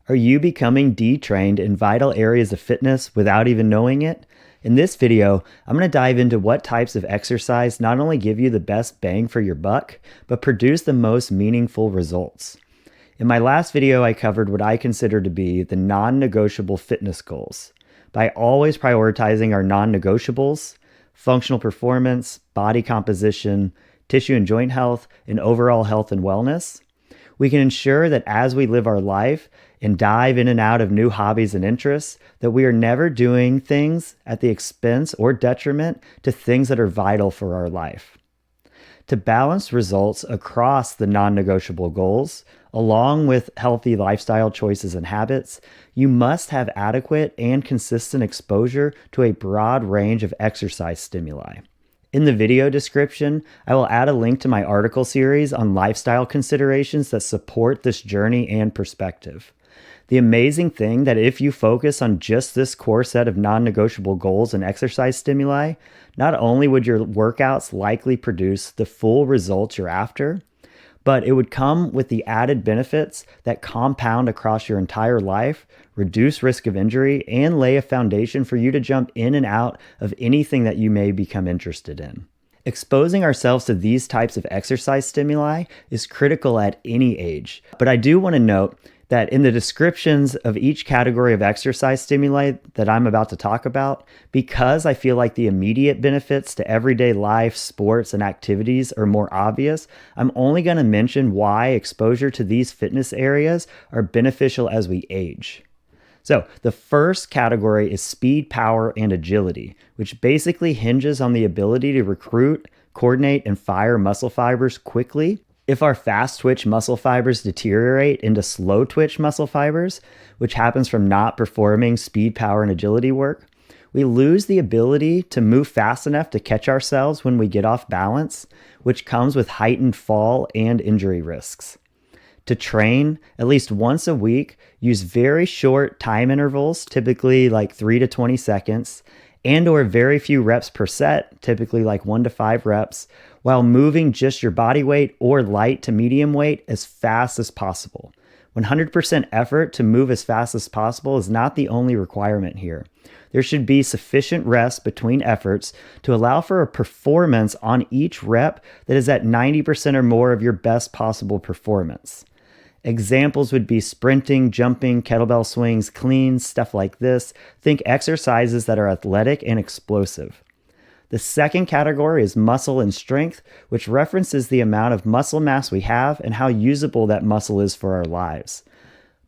Are you becoming detrained in vital areas of fitness without even knowing it? In this video, I'm going to dive into what types of exercise not only give you the best bang for your buck, but produce the most meaningful results. In my last video, I covered what I consider to be the non-negotiable fitness goals. By always prioritizing our non-negotiables, functional performance, body composition, tissue and joint health, and overall health and wellness, we can ensure that as we live our life and dive in and out of new hobbies and interests, that we are never doing things at the expense or detriment to things that are vital for our life. To balance results across the non-negotiable goals, along with healthy lifestyle choices and habits, you must have adequate and consistent exposure to a broad range of exercise stimuli. In the video description, I will add a link to my article series on lifestyle considerations that support this journey and perspective. The amazing thing that if you focus on just this core set of non-negotiable goals and exercise stimuli, not only would your workouts likely produce the full results you're after, but it would come with the added benefits that compound across your entire life, reduce risk of injury, and lay a foundation for you to jump in and out of anything that you may become interested in. Exposing ourselves to these types of exercise stimuli is critical at any age, but I do want to note that in the descriptions of each category of exercise stimuli that I'm about to talk about, because I feel like the immediate benefits to everyday life, sports, and activities are more obvious, I'm only going to mention why exposure to these fitness areas are beneficial as we age. So the first category is speed, power, and agility, which basically hinges on the ability to recruit, coordinate, and fire muscle fibers quickly. If our fast twitch muscle fibers deteriorate into slow twitch muscle fibers, which happens from not performing speed, power, and agility work, we lose the ability to move fast enough to catch ourselves when we get off balance, which comes with heightened fall and injury risks. To train, at least once a week, use very short time intervals, typically like 3 to 20 seconds, and or very few reps per set, typically like 1 to 5 reps, while moving just your body weight or light to medium weight as fast as possible. 100% effort to move as fast as possible is not the only requirement here. There should be sufficient rest between efforts to allow for a performance on each rep that is at 90% or more of your best possible performance. Examples would be sprinting, jumping, kettlebell swings, cleans, stuff like this. Think exercises that are athletic and explosive. The second category is muscle and strength, which references the amount of muscle mass we have and how usable that muscle is for our lives.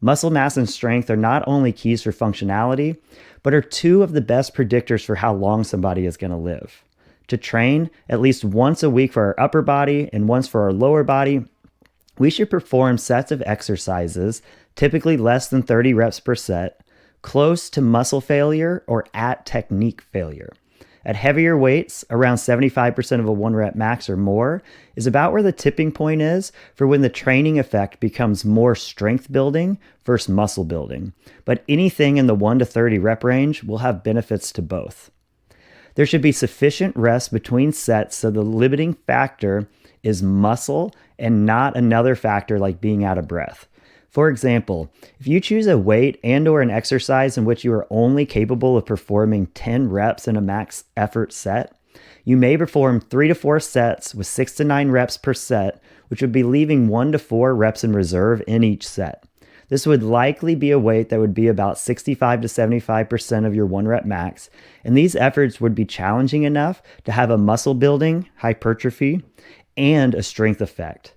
Muscle mass and strength are not only keys for functionality, but are two of the best predictors for how long somebody is going to live. To train at least once a week for our upper body and once for our lower body, we should perform sets of exercises, typically less than 30 reps per set, close to muscle failure or at technique failure. At heavier weights, around 75% of a 1 rep max or more, is about where the tipping point is for when the training effect becomes more strength building versus muscle building. But anything in the 1 to 30 rep range will have benefits to both. There should be sufficient rest between sets so the limiting factor is muscle and not another factor like being out of breath. For example, if you choose a weight and or an exercise in which you are only capable of performing 10 reps in a max effort set, you may perform 3 to 4 sets with 6 to 9 reps per set, which would be leaving 1 to 4 reps in reserve in each set. This would likely be a weight that would be about 65 to 75% of your 1 rep max, and these efforts would be challenging enough to have a muscle building, hypertrophy, and a strength effect.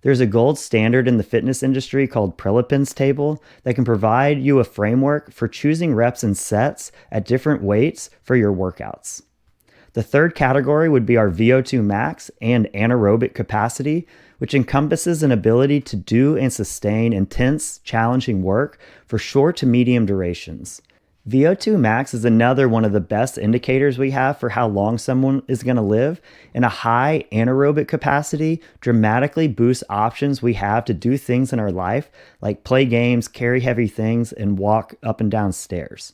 There's a gold standard in the fitness industry called Prilepin's table that can provide you a framework for choosing reps and sets at different weights for your workouts. The third category would be our VO2 max and anaerobic capacity, which encompasses an ability to do and sustain intense, challenging work for short to medium durations. VO2 max is another one of the best indicators we have for how long someone is going to live, and a high anaerobic capacity dramatically boosts options we have to do things in our life, like play games, carry heavy things, and walk up and down stairs.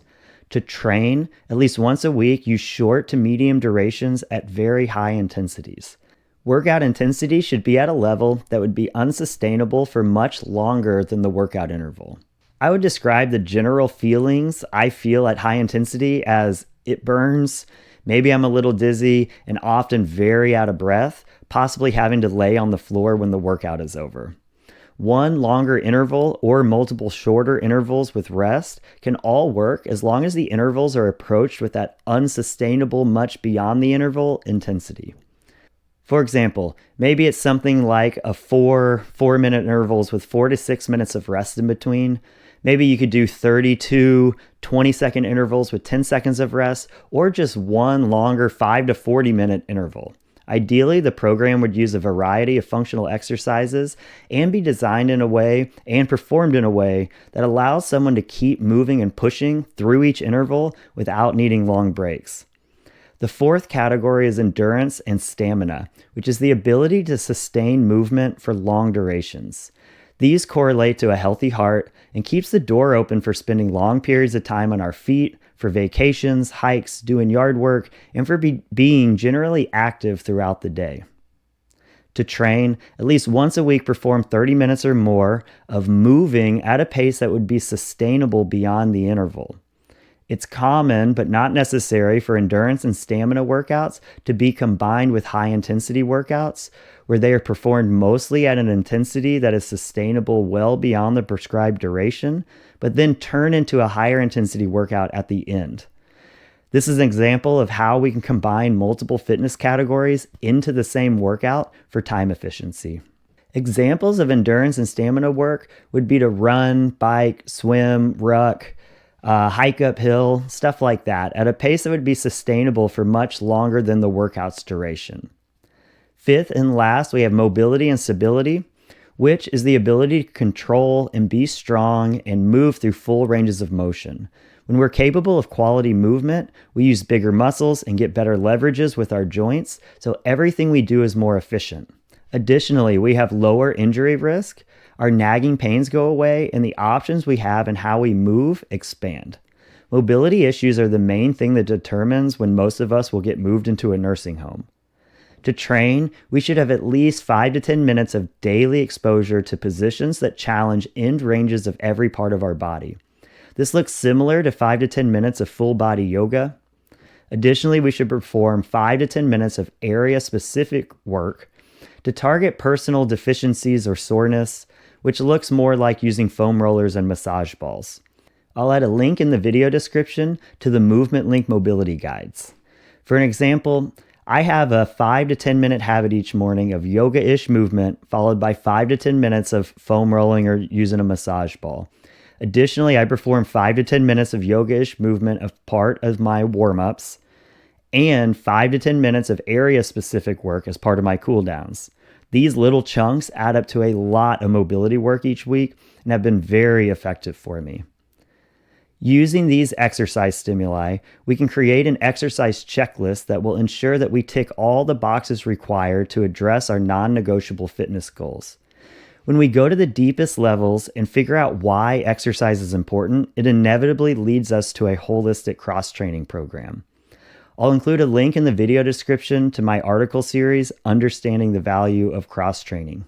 To train, at least once a week, use short to medium durations at very high intensities. Workout intensity should be at a level that would be unsustainable for much longer than the workout interval. I would describe the general feelings I feel at high intensity as it burns, maybe I'm a little dizzy, and often very out of breath, possibly having to lay on the floor when the workout is over. One longer interval or multiple shorter intervals with rest can all work as long as the intervals are approached with that unsustainable, much beyond the interval intensity. For example, maybe it's something like a 4-minute intervals with 4 to 6 minutes of rest in between. Maybe you could do 32 20-second intervals with 10 seconds of rest, or just one longer 5 to 40-minute interval. Ideally, the program would use a variety of functional exercises and be designed in a way and performed in a way that allows someone to keep moving and pushing through each interval without needing long breaks. The fourth category is endurance and stamina, which is the ability to sustain movement for long durations. These correlate to a healthy heart and keeps the door open for spending long periods of time on our feet, for vacations, hikes, doing yard work, and for being generally active throughout the day. To train, at least once a week perform 30 minutes or more of moving at a pace that would be sustainable beyond the interval. It's common, but not necessary, for endurance and stamina workouts to be combined with high-intensity workouts, where they are performed mostly at an intensity that is sustainable well beyond the prescribed duration, but then turn into a higher intensity workout at the end. This is an example of how we can combine multiple fitness categories into the same workout for time efficiency. Examples of endurance and stamina work would be to run, bike, swim, ruck, hike uphill, stuff like that, at a pace that would be sustainable for much longer than the workout's duration. Fifth and last, we have mobility and stability, which is the ability to control and be strong and move through full ranges of motion. When we're capable of quality movement, we use bigger muscles and get better leverages with our joints, so everything we do is more efficient. Additionally, we have lower injury risk, our nagging pains go away, and the options we have in how we move expand. Mobility issues are the main thing that determines when most of us will get moved into a nursing home. To train, we should have at least 5 to 10 minutes of daily exposure to positions that challenge end ranges of every part of our body. This looks similar to 5 to 10 minutes of full body yoga. Additionally, we should perform 5 to 10 minutes of area-specific work to target personal deficiencies or soreness, which looks more like using foam rollers and massage balls. I'll add a link in the video description to the Movement Link mobility guides. For an example, I have a 5 to 10 minute habit each morning of yoga-ish movement, followed by 5 to 10 minutes of foam rolling or using a massage ball. Additionally, I perform 5 to 10 minutes of yoga-ish movement as part of my warm-ups, and 5 to 10 minutes of area-specific work as part of my cool-downs. These little chunks add up to a lot of mobility work each week and have been very effective for me. Using these exercise stimuli, we can create an exercise checklist that will ensure that we tick all the boxes required to address our non-negotiable fitness goals. When we go to the deepest levels and figure out why exercise is important, it inevitably leads us to a holistic cross-training program. I'll include a link in the video description to my article series, Understanding the Value of Cross-Training.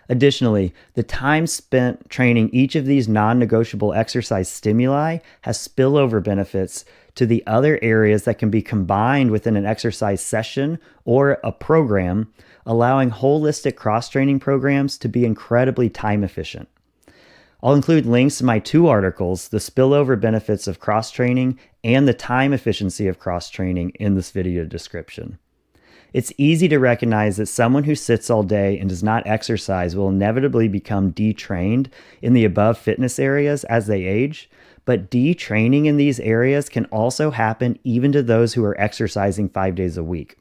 Additionally, the time spent training each of these non-negotiable exercise stimuli has spillover benefits to the other areas that can be combined within an exercise session or a program, allowing holistic cross-training programs to be incredibly time efficient. I'll include links to my 2 articles, The Spillover Benefits of Cross-Training and The Time Efficiency of Cross-Training, in this video description. It's easy to recognize that someone who sits all day and does not exercise will inevitably become detrained in the above fitness areas as they age, but detraining in these areas can also happen even to those who are exercising 5 days a week.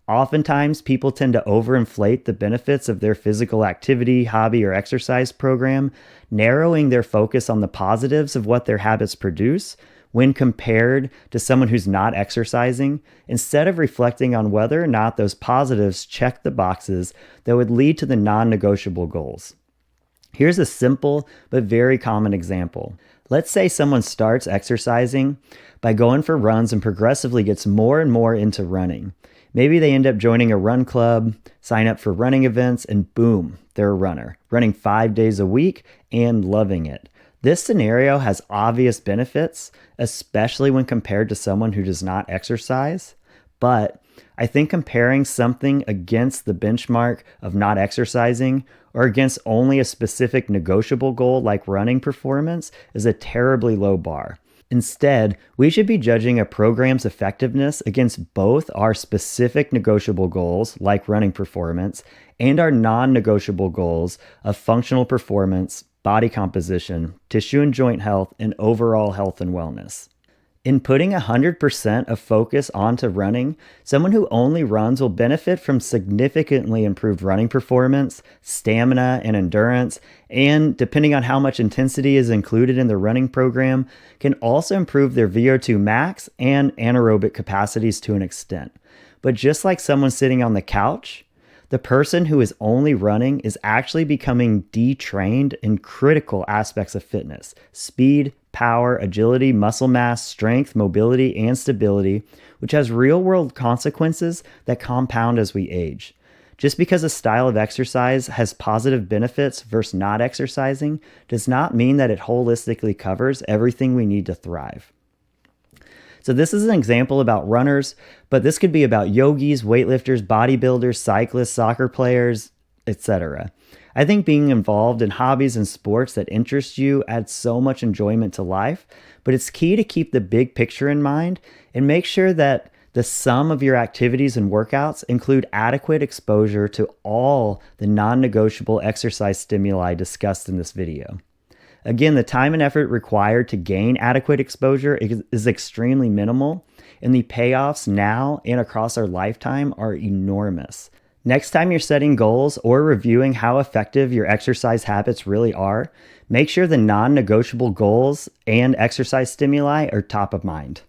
Oftentimes, people tend to overinflate the benefits of their physical activity, hobby, or exercise program, narrowing their focus on the positives of what their habits produce when compared to someone who's not exercising, instead of reflecting on whether or not those positives check the boxes that would lead to the non-negotiable goals. Here's a simple but very common example. Let's say someone starts exercising by going for runs and progressively gets more and more into running. Maybe they end up joining a run club, sign up for running events, and boom, they're a runner, running 5 days a week and loving it. This scenario has obvious benefits, especially when compared to someone who does not exercise. But I think comparing something against the benchmark of not exercising or against only a specific negotiable goal like running performance is a terribly low bar. Instead, we should be judging a program's effectiveness against both our specific negotiable goals, like running performance, and our non-negotiable goals of functional performance, body composition, tissue and joint health, and overall health and wellness. In putting 100% of focus onto running, someone who only runs will benefit from significantly improved running performance, stamina, and endurance, and depending on how much intensity is included in the running program, can also improve their VO2 max and anaerobic capacities to an extent. But just like someone sitting on the couch, the person who is only running is actually becoming detrained in critical aspects of fitness: speed, power, agility, muscle mass, strength, mobility, and stability, which has real-world consequences that compound as we age. Just because a style of exercise has positive benefits versus not exercising does not mean that it holistically covers everything we need to thrive. So this is an example about runners, but this could be about yogis, weightlifters, bodybuilders, cyclists, soccer players, etc. I think being involved in hobbies and sports that interest you adds so much enjoyment to life, but it's key to keep the big picture in mind and make sure that the sum of your activities and workouts include adequate exposure to all the non-negotiable exercise stimuli discussed in this video. Again, the time and effort required to gain adequate exposure is extremely minimal, and the payoffs now and across our lifetime are enormous. Next time you're setting goals or reviewing how effective your exercise habits really are, make sure the non-negotiable goals and exercise stimuli are top of mind.